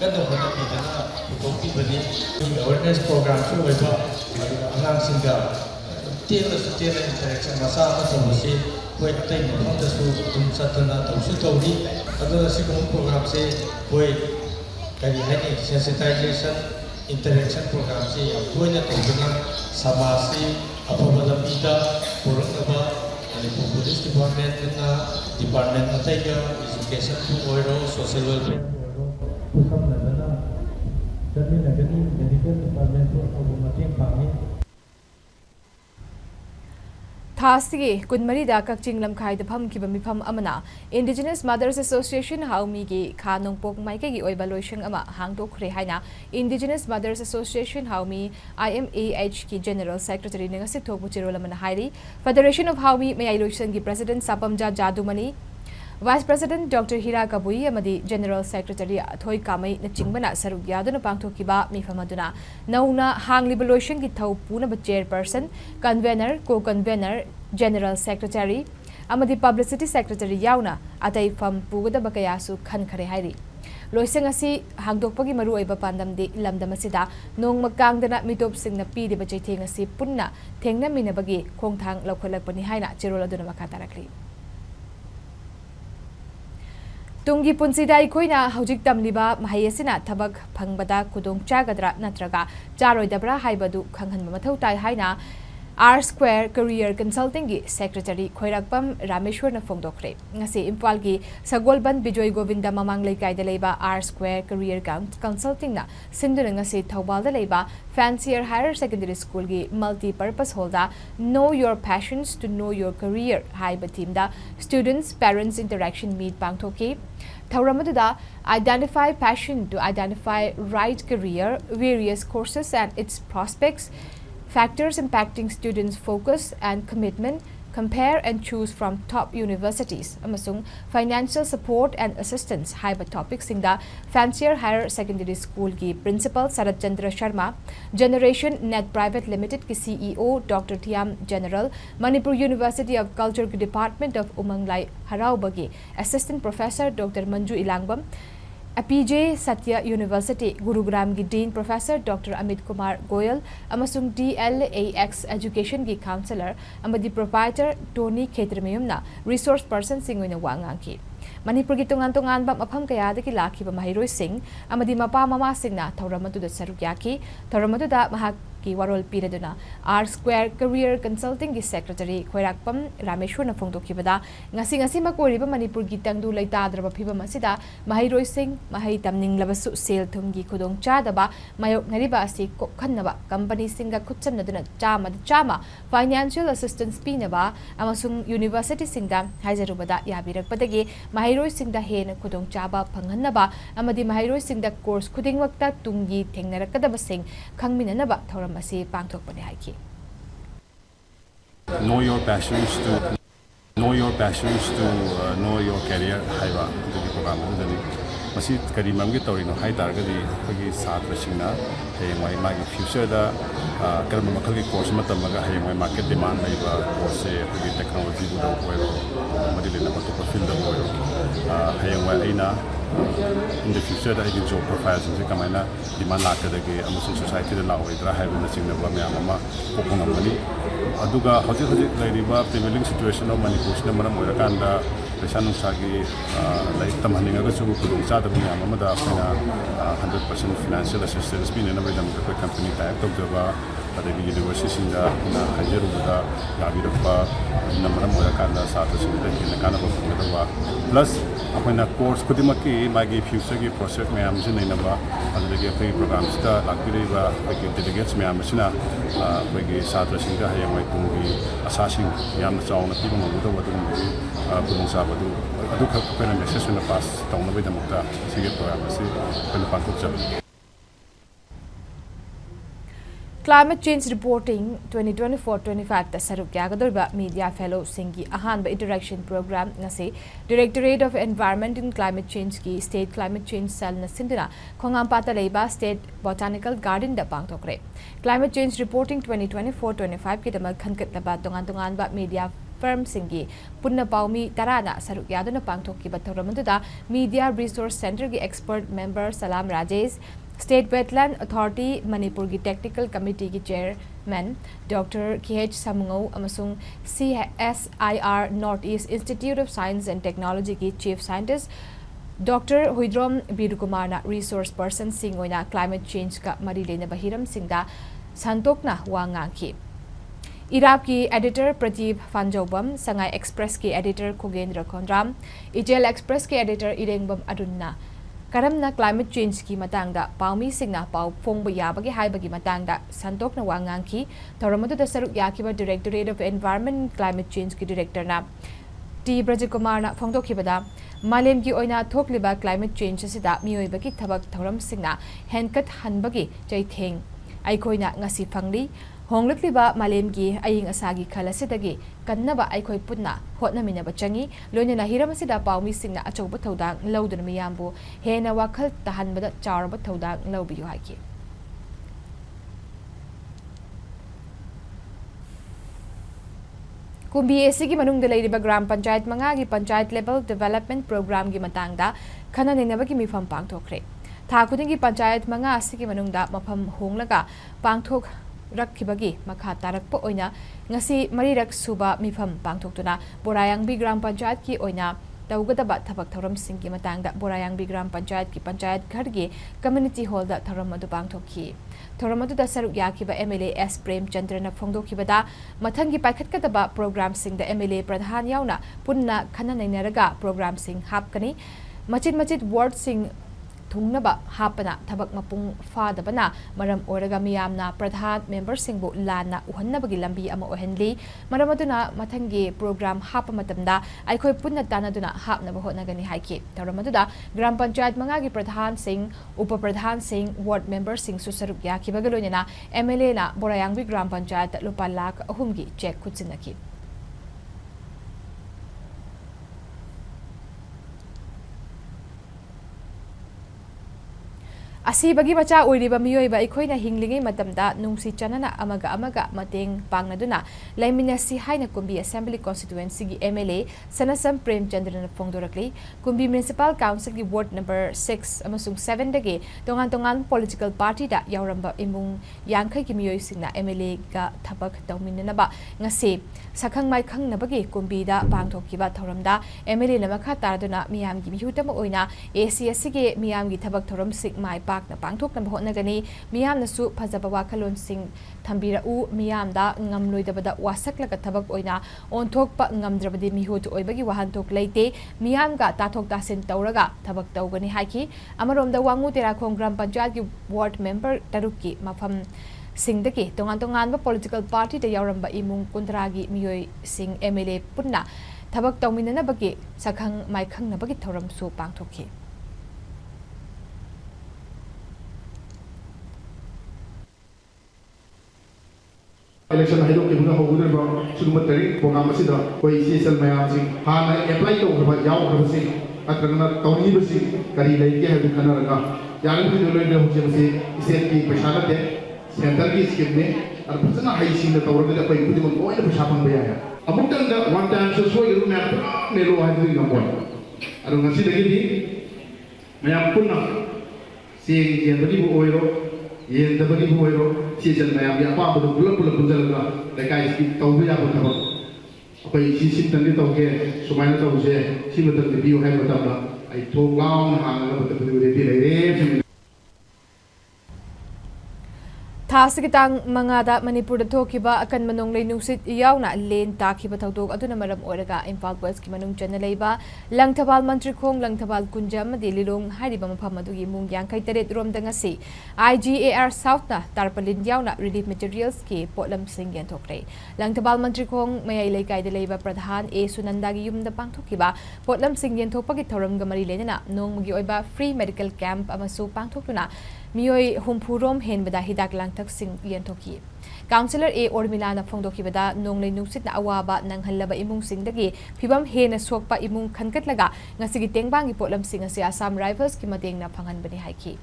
कदो होना पिदना टोपी बनी अवेयरनेस प्रोग्राम सु होयबा अगांसिंगा तेल इंटरेक्शन मसा तौसी होय अतै मफमदसु तुम सतना तौसु तौरी अदो सिगम प्रोग्राम से होय kari haini sensitization interaction program si yang tuanya tengena samasi apa pada pita porangaba Manipur Police Department na department ataiga education tu oiro social welfare pusam na jadi negeri medical department tu automatic pangi Thasigi Kunmarida Kakching Lamkai the Pum Kibamipam Amana Indigenous Mothers Association Haumigi Kanong Pok Maike Oibaluation Ama Hangto Krehaina Indigenous Mothers Association Haumi IMAH ki General Secretary Ningasito Puchirolamana Hairi Federation of Haumi Mayailution ki President Sapamja Jadumani Vice President Dr. Hira Kabui amadi General Secretary Thoi Kamai na Chingbana Saruk Yaduna Pangthokiba Mifamaduna Nauna Hangliba Lotion ki Thau Punaba Chairperson Convener Co-Convener General Secretary amadi Publicity Secretary Yauna Atai Fam Pugada Bakayasu Khan Khare Hairi Loiseng asi hangdokpagi maru oiba pandamdi lamdam asida nong magkangdana mitop singna pidi ba chaitheng asi punna thengna minabagi khongthang laukhalakpani haina chiroladuna makatarakli Tungi punsida ikoina hojik tamliba mahayasina thabak phangbada kudong chagadra natraga charoidabra haibadu khanghanba mathau tai haina R Square Career Consulting gi Secretary Khoirakpam Rameshwar na phongdokre ngasi Imphal gi Sagolban Bijoy Govinda mamang leikai da leiba R Square Career Consulting na sinduna ngasi Thobal da leiba Fancier Higher Secondary School gi multi purpose hall da Know Your Passions to Know Your Career haiba team da students parents interaction meet pangthoki Thauramadu identify passion to identify right career various courses and its prospects factors impacting students' focus and commitment, compare and choose from top universities. Amasung financial support and assistance haiba topics singda Fancier Higher Secondary School ki Principal Sarat Chandra Sharma, Generation Net Private Limited ki CEO Dr. Thiam General, Manipur University of Culture ki Department of Umanglai Haraubagi, Assistant Professor Dr. Manju Ilangbam, APJ Satya University Gurugram gi Dean Professor Dr. Amit Kumar Goyal amasung DLAX Education gi Counselor amadi Proprietor Tony Khetremyumna Resource Person singoina wangangki Manipur gi tungan ba mafam kaya da ki lakhi ba mahiroi sing amadi mapa mama singna thauramatu da sarukyaki thauramatu da mahak ki warol piraduna R Square Career Consulting gi Secretary Khoirakpam Rameshwar na phongdokibada ngasi makori ba Manipur gi tangdu leitadra phiba masida mahiroi sing mahai tamning labasu sel thumgi khudong chada ba mayok nariba asi kokhanna ba company singa khutchamnaduna chama financial assistance pinaba amasung university singda haijarubada yabirakpadagi mahiroi singda hena khudong chaba phanghanna ba amadi mahiroi singda course khudingwakta tungi thengnarakadaba sing khangminanaba thoram asi pangthokpani haiki Know your passions to know your career haiba the program dani masi kari mamgi torino hai targadi khagi satra singna heyai magi future da karma makhal ki course matamaga heyai market demand laiba course khagi technology bu da oiro madile na to field da oiro heyai aina in the future da job profiles se kamaina demand la kadagi amusu society da laoidra haiba na singna ba me amama kokongam aduga hojik lairiba prevailing situation of Manipur na manam oirakanda pesan nusagi like tamhaninga ga chu kudung cha da bia mamada apna 100% financial assistance bin na bedam ko company type to jaba adagi university da na hajaru da yabi rakpa na manam oirakanda sa to sinda na kana ba plus apna course kudimaki magi future ki process me amjin na ba adagi apni programs da lakiri ba ki delegates me amsina magi sa to singa hayamai tungi asasing yam chauna pi mo do ba dum kudung sa ba du adu kha ko na message na pass tauna ba damta sige program asi ko na pankuk cha Climate Change Reporting 2024-25 ta saruk yagadorba media fellow singi ahanba interaction program ngasi Directorate of Environment and Climate Change ki State Climate Change Cell na sinduna khongampata leiba State Botanical Garden da pangthokre Climate Change Reporting 2024-25 ki damal khankatlaba dongan ba media firm singi punna paumi tarana saruk yaduna pangthokki bathoramadu da Media Resource Center ki expert member Salam Rajesh State Wetland Authority Manipur ki Technical Committee ki Chairman Dr. KH Samungau amasung CSIR Northeast Institute of Science and Technology ki Chief Scientist Dr. Huidrom Birukumarna resource person sing oina climate change ka mari lena bahiram singda santokna wangangki. Irap ki editor Pradeep Fanjobam, Sangai Express ki editor Kugendra Kondram, Ijel Express ki editor Irengbam Adunna. Karamna climate change ki matangda paumi singna pau phong bayabagi hai bagi matangda santokna wangangki, Toramadu da saruk yakiba Directorate of Environment Climate Change ki director na. T. Brajakumarna Fongdokibada, Malem ki oina thokliba climate change sida miyoibagi thabak thoram singna henkat hanbagi jaitheng. Aikoina ngasi phangli Honglakliba Malem ki aying asagi khalasidagi kannaba aikoi punna hotnaminaba changi loinena hiramasida paumi singna achouba thodang lawduna miyambu hena wakhal tahanbada chawraba thodang lawbiyu haiki. Kumbi esigi manungda leiriba gram panchayat mangagi panchayat level development program gi matangda khana ninabagi mifam pangthokre. Tha khudingi panchayat manga asigi manungda mafam honglaga pangthok rakkibagi makha tarakpa oina ngasi marirak suba mifam pangthoktuna Borayang bi gram panchayat ki oina tawgadaba thabak thoram singgi matangda Borayang bi gram panchayat ki panchayat ghargi community hall da thoram adu pangthokhi. Thoramadu da saruk yakiba MLA S Prem Chandrana Fongdokibada mathangi paikhatkadaba program sing da MLA Pradhan yauna punna khana nainaraga program sing hapkani machit ward sing thungnaba hapana thabak mapung fadabana maram oraga miyamna Pradhan member singbu lana uhannabagi lambi ama ohenli maramaduna mathangi program hapa matamda aikoi punna tanaduna hapnaba hotnagani haiki Thoramaduna gram panchayat mangagi Pradhan sing upa Pradhan sing ward member sing susaruk yakibagaloina MLA na Borayang bi gram panchayat lupa lakh ahumgi check kutsinaki. Asi bagi macha oiriba miyoiba ikoina hinglingi matamda nungsi chanana amaga mateng pangnaduna laiminasi haina Kumbi Assembly Constituency gi MLA Sanasam Prem Chandrana Fongdorakli Kumbi Municipal Council gi Ward number 6 amasung 7 dagi tongan political party da yauramba imung yangkai gi miyoi singna MLA ga thabak tawminanaba ngase sakhang mai khangnabagi Kumbi da pangthokiba thoramda MLA namakha tarduna miyam gi mihutama oina ACSC gi miyam gi thabak thoram sik mai na pangthok na hotnagani miyam nasu phajaba wakhalon sing thambira u miyam da ngamloidabada wasaklaga thabak oina onthokpa ngamdrabadi mihut oibagi wahantok leite miyam ga tathok tasin tawraga thabak tawgani haiki amarom da wangu tera khongram panchayat gi ward member taruki mafam singdaki tongan political party da yauramba imung kundragi miyoi sing MLA punna thabak tawminana bagi sakhang maikhang na bagi thoram su pangthokhi. Election haido ke bunga hoguder ba sugma tari program asida koi CSL mayam sing hana apply to ba yaw ba sing atrangna tawni ba sing kari lai ke hadu khana raga yaran bi dole de hoje se ise ki peshana te center ki scheme ne ar bhajana hai sing da tawra de koi budi mon koi da peshapan ba ya amuk tan da one time so so iru na ne lo hadu ni ngapon ar ngasi de ki mayam punna sing je bali bo oiro yen da bagi boiro CSL mayam ya pa bu bulak bunjalaga lekai ski tawbi ya botaba apai sim tangni tawge sumaina tawje simadan de biu hai botaba ai thonglaung hanga botaba de de re Thasigitang mangada Manipur da thokiba akan manong lei nungsit yauna len takhiba thodok aduna maram oraga Imphal West ki manung chana leiba Langthabal Mantri Khong Langthabal Kunjam Dililong hariba mafam adugi mung yangkai teret rom dangasi IGAR South na tarpalin yauna relief materials ki potlam sing yan thokre Langthabal Mantri Khong mayai leikai de leiba Pradhan A Sunandagi yum da pangthokiba potlam sing yan thokpagi thoram gamari lenana nongmugi oiba free medical camp amasu pangthokuna miyoi humpurom henbada hidak langtak sing yentoki Councillor A Ormilana Fongdokibada nonglei nungsit na awaba nang halaba imung singdagi phibam hena sokpa imung khankatlaga ngasigi tengbangi potlam sing asi Assam Rifles ki mateng na phangan bani haiki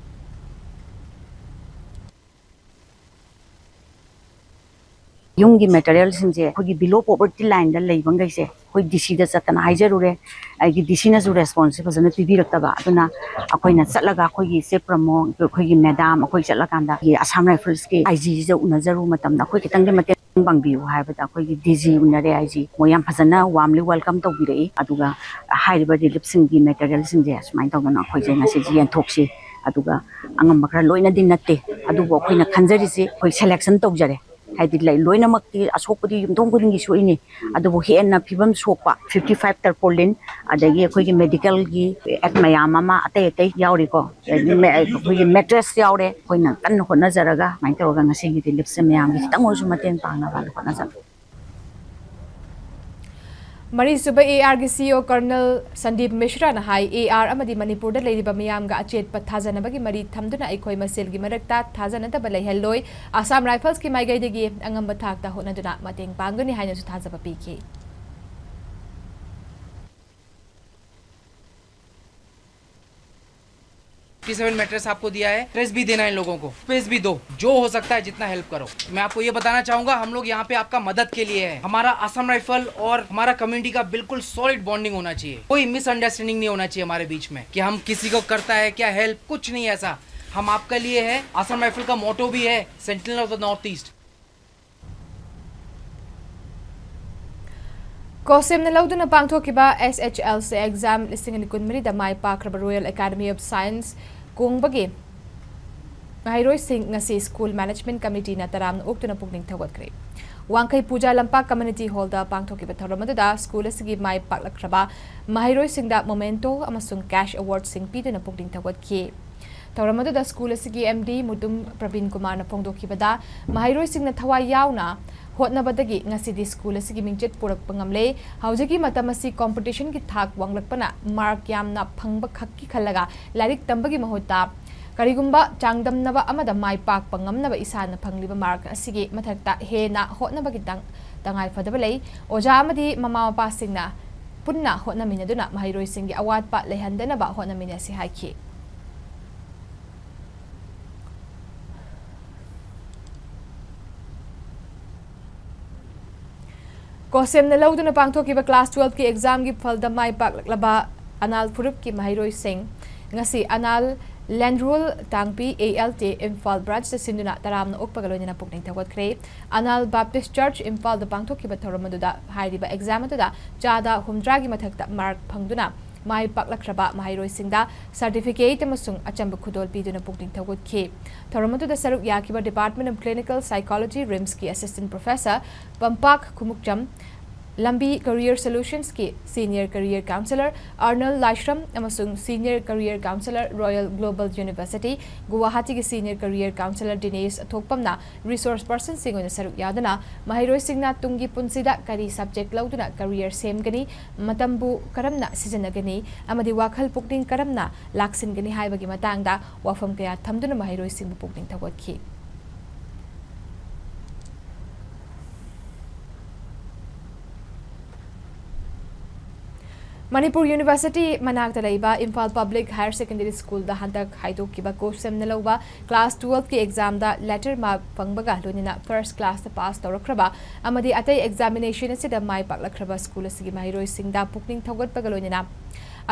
yung material sinje khoi below poverty line da lei bangai se khoi DC da chatana haijarure ai gi DC na su responsible sana tv raktaba aduna akoi na chatlaga khoi gi se promo khoi gi madam akoi chatla kanda gi Assam Rifles ki IG je unajaru matam na khoi kitang de bangbiu haibada khoi gi DG unare IG moyam phajana warmly welcome tawbirei aduga haiba relief sing gi material sing je asmai tawna khoi je ngasi ji enthoksi aduga angam bakra loina din natte adugo khoina khanjari se khoi selection tawjare haidi lai loina makti asokpudi yumdong guding gi soini adugo henna phibam sokpa 55 tarpaulin adagi khoi gi medical gi ek mayam ama ate ate yauri ko khoi gi mattress yaure khoina kan hona jaraga mai tawga ngasi gi relief se mayam gi tang oju mateng pangna bal hona jar Mari Suba AR gi CEO Colonel Sandeep Mishra na hai AR amadi Manipur da leiriba miyam ga achet pa thajana bagi mari thamduna aikoi masel gi marakta thajana da balai helloi Assam Rifles ki maigai de gi angam bathak ta hona duna mateng pangani haina su thajaba piki mattress आपको दिया है, dress भी देना है इन लोगों को, space भी दो, जो हो सकता है जितना हेल्प करो। मैं आपको ये बताना चाहूंगा हम लोग यहाँ पे आपका मदद के लिए है। हमारा असम राइफल और हमारा कम्युनिटी का बिल्कुल सॉलिड बॉन्डिंग होना चाहिए, कोई मिसअंडरस्टैंडिंग नहीं होना चाहिए हमारे बीच में कि हम किसी को करता है क्या हेल्प, कुछ नहीं ऐसा। हम आपके लिए है। असम राइफल का मोटो भी है sentinel of the north east. Kosim na laudu na pangthokiba SHL se exam listing ni kunmari da mai pakraba Royal Academy of Science kung bagi Mahiroi Singh ngasi School Management Committee na taram na ukto na pugning tawad kre Wangkai Puja Lampak Community Hall da pangthokiba tharamadu da school asigi mai paklakraba Mahiroi Singh da momento amasung cash award sing pido na pugning tawad ki Tauramadu da school asigi MD Mudum Praveen Kumar na pongdokiba da Mahiroi Singh na thawai yauna hotnabadagi ngasidi school asigi mingchet purak pangamle haujagi matamasi competition ki thak wanglakpana mark yamna phangba khakki khalaga larik tambagi mahota karigumba changdamnaba amada mai pak pangamnaba isana phangliba mark asigi mathakta hena hotnabagi tangai fadabalei oja amadi mama mapa singna punna hotnaminaduna Mahiroi Singh gi award pa lehandanaba hotnamina si haiki Kosim na laudu na pangthokiba class 12 ki exam gi phalda mai paklaklaba Anal Furup ki Mahiroi Singh ngasi Anal Land Rule Tangpi ALT Imphal branch sa sinduna taram na ukpagaloy na pugning tawad kre Anal Baptist Church Imphal da pangthokiba tharamadu da hairiba exam da chada humdragi mathakta mark phangduna mai paklakraba Mahiroi Singh da certificate amasung achamba khudol piduna pugning tawad ki tharamadu da saruk yakiba Department of Clinical Psychology RIMS ki Assistant Professor Pampak Kumukcham Lambi Career Solutions ki Senior Career Counselor Arnold Lashram amasung Senior Career Counselor Royal Global University Guwahati ki Senior Career Counselor Dinesh Thokpamna Resource Person singona saruk yaduna Mahiroi Singh na tungi punsida kari subject lauduna career semgani matambu karamna sijanagani amadi wakhal pukding karamna laksingani haibagi matangda wafam kaya thamduna Mahiroi Singh pukding thawakhi Manipur University manakta laiba Imphal Public Higher Secondary School da handak haidokiba kosem na lauba class 12 ki exam da letter mark pangbaga lonina first class ta pass tawrakraba amadi atai examination asida mai paklakraba school asigi Mahiroi Singh da pukning thawgat pagalonina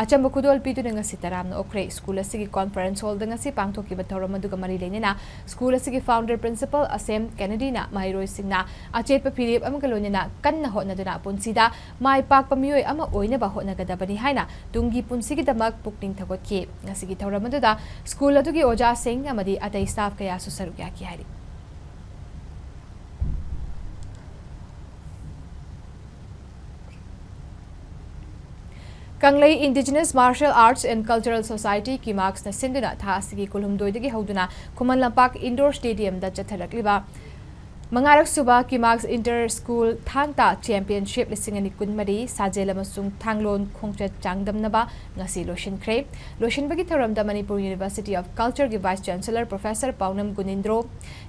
achamba khudol piduna ngasi taram na okre school asigi conference hall da ngasi pangthokiba tharamadu ga mari lenina school asigi founder principal Asem Kennedy na Mahiroi Singh na achet pa philip amagalonina kanna hotnaduna punsida mai pak pamiyoi ama oina ba hotnagadabani haina tungi punsigi damak pukning thagotki ngasigi tharamadu da school adugi oja Singh amadi atai staff kaya su sarugya ki hari Kanglei Indigenous Martial Arts and Cultural Society ki marks na sinduna tha asigi kulhumdoi dagi hauduna Kuman Lampak Indoor Stadium da chatharakliba Mangarak suba ki marks Inter School Thang-Ta Championship lisingani kunmari sajel amasung thanglon khongchat changdamnaba ngasi loshin kre loshin bagi tharamda Manipur University of Culture ki Vice Chancellor Professor Paunam Gunindro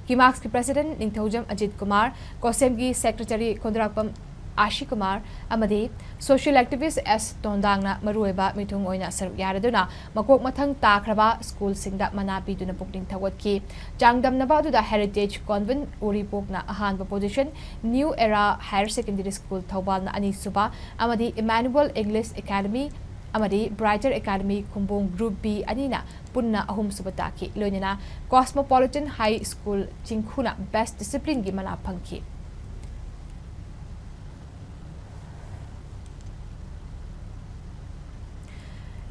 ki marks ki President Ningthaujam Ajit Kumar Kosem ki Secretary Kondrakpam Ashi Kumar amadi social activist S Tondangna marueba mitung oina saruk yaraduna makok mathang takraba school singda mana piduna pukning thawatki changdamnaba da heritage convent uripokna ahanba position new era higher secondary school thawbal na ani suba amadi Emmanuel English Academy amadi Brighter Academy Kumbong Group B anina punna ahum subata ki loinina Cosmopolitan High School chingkhuna best discipline gi mana phangki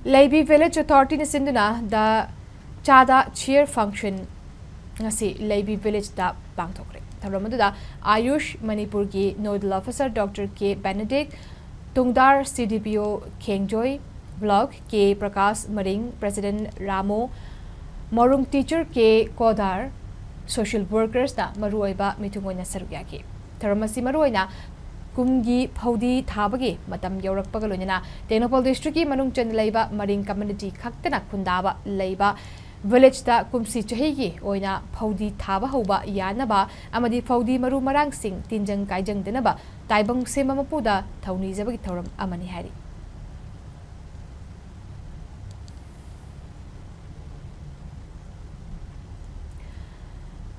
Leibi Village Authority na sinduna da chada cheer function ngasi Leibi Village da pangthokre. Thamramadu Ayush Manipur ki Nodal Officer Dr. K. Benedict, Tungdar CDPO Kengjoy, Blog K. Prakash Maring, President Ramo, Morung Teacher K. Kodar, Social Workers na maruoiba mitungoy na sarugyaki. Tharamasi maruoy na kumgi phodi thabagi matam yaurakpaga loinana Tenopal District ki manung chen leiba Maring Community khaktana khundaba leiba village da kumsi chahigi oina phodi thaba hoba yanaba amadi phodi maru marang sing tinjang kaijang denaba taibang sema mapuda thauni jabagi thoram amani hari.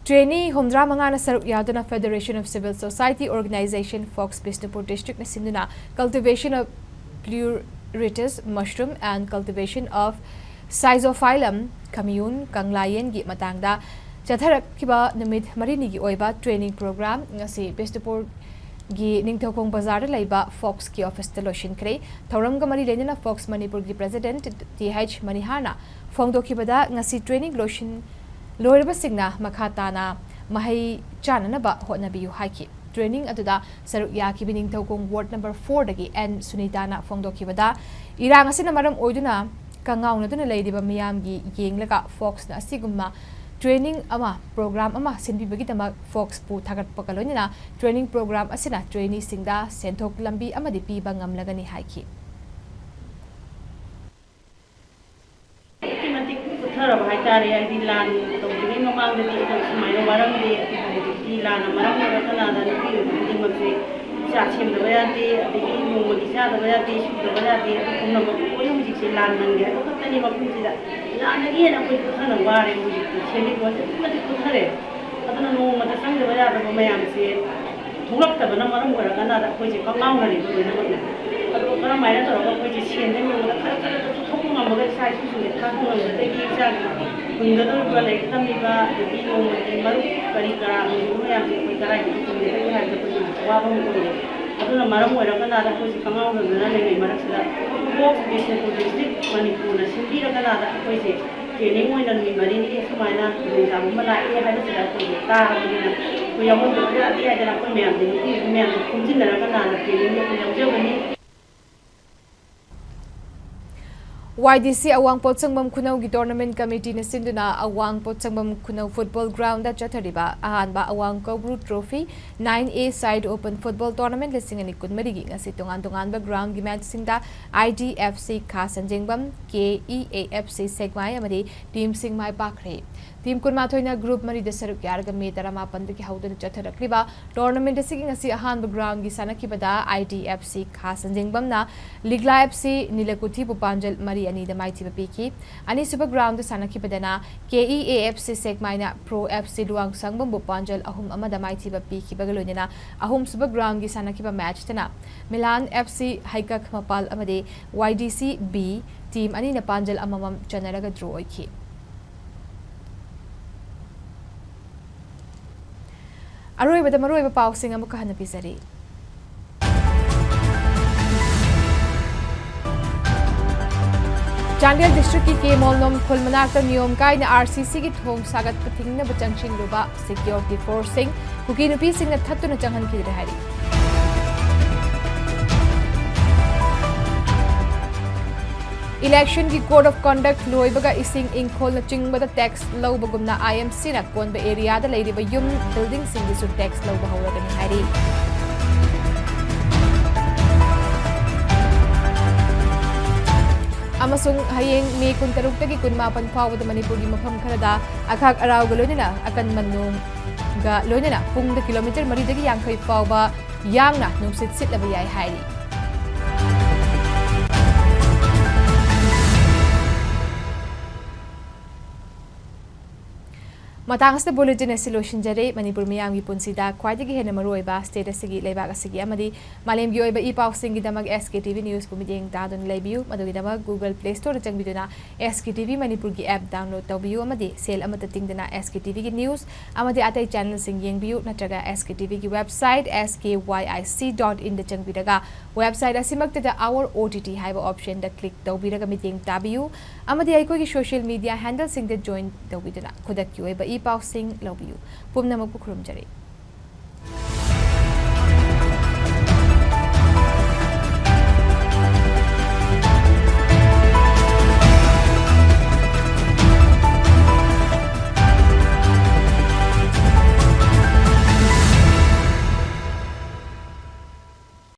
Trainee Humdra Mangana Saruk Yaduna Federation of Civil Society Organization Fox Bishnupur District Nasinduna cultivation of pleurotus mushroom and cultivation of Schizophyllum commune Kanglayan gi matangda chatharak kiba numit marini gi oiba training program ngasi Bishnupur gi Ningthokong Bazar laiba Fox ki office te lotion kre thoram ga mari lenina Fox Manipur gi president TH Manihana phongdokibada ngasi training lotion Loiraba Singna Makhatana Mahai Chananaba Hotnabiyu Haiki. Training aduda Saruk Yaki Bining Tokong Ward number 4 dagi and Sunitana Fongdokibada Irang asina maram oiduna Kangaw na duna Ladiba Miyam gi Yenglaga Fox na Siguma training ama program ama sinbibagitama Fox pu thagat pakalonina training program asina trainee singda senthok lambi ama di piba ngamlagani haiki. Thara bhai tare ai di lan to ni mamang de to mai no maram de di lan maram no kana da ni di ma se cha chim da ya de di mo mo di cha da ya de shu da ya de ko na ko yo mi se lan nan ge ko ta ni ma ku ji da lan na ge na ko ko na wa re mu ji che ni ko ta di ko thare adana no ma da sang da ya da ma yam se thulak ta bana maram ko ra kana da ko ji ka ngau na ni ko na ko na ado kana mai na to ko ji chen de mo da khara khara to thok ma ma ga sai su su ta ko na de ki cha Bunda tu kalau kita miba di rumah baru kali kerana rumah yang kita kerana itu kita ni harus betul wabah betul. Atau nama orang orang kan ada khusus kamau dan mana ni mana sudah. Fox Bishnupur District Manipur na sendiri kan ada khusus. Jadi mau yang ni mari ni semua na kita mulai ini harus sudah khusus. Tahu ni na. Kau yang mau berada di ada nak kau yang khusus na kan ada jadi ni kau yang jauh ni. YDC Awangpot Sangbam Kunau gi tournament committee na sinduna Awangpot Sangbam Kunau football ground da chathariba ahanba Awang Kobru trophy 9A side open football tournament listing ani kunmari gi ngasi tongan ba ground gi match singda IDFC Khasanjengbam KEAFC Segmai amadi team Singmai Pakre team kunmathoina group mari de saruk yarga me tarama pand ki hawdana chatharakliba tournament sigi ngasi ahanba ground gi sanakibada IDFC Khasanjengbam na Ligla FC Nilakuthi Pupanjal mari ani da mai tiba piki ani super ground sanaki badana KEAFC Segmaina Pro FC Luang Sangbam Bupanjal ahum ama da mai tiba piki bagalonina ahum super ground gi sanaki ba match tana Milan FC Haikak Mapal amade YDC B team ani na Panjal amamam chanaraga draw oiki Aroi bada maroi ba pau singa muka hana pisari Chandial district ki ke molnom khulmanakta niyom kai na RCC ki thong sagat pathing na bachangching ruba security forcing kuki nupi sing na thattu na changhan ki rehari election ki code of conduct loibaga ising Imphal na chingbada tax lawbagumna IMC na konba area da leiriba yum building sing su tax lawba hawragani hari Amasung hayeng May 16 kunmapan fawad Manipur gi mafam kharada akhak araw galonina akan manung ga lonina pung da kilometer mari dagi yangkhai fawba yangna nungsit sit laba yai hairi Matang asta bulletin asi losinjare Manipur miyamgi punsida khwaidagi hena maruiba state asigi leibak asigi amadi malemgi oiba ipau singi damag SKTV news pumiding dadon leibiu madugi damag Google Play Store changbiduna SKTV Manipur gi app download tawbiu amadi sel amata tingdana SKTV gi news amadi atai channel sing yengbiu natraga SKTV gi website skyic.in da changbidaga website asimakta da our OTT haiba option da click tawbiraga meeting tabiu amadi aiko gi social media handle sing da join tawbiduna khodak ki oiba ipau sing lobiu pumna mapukrum jare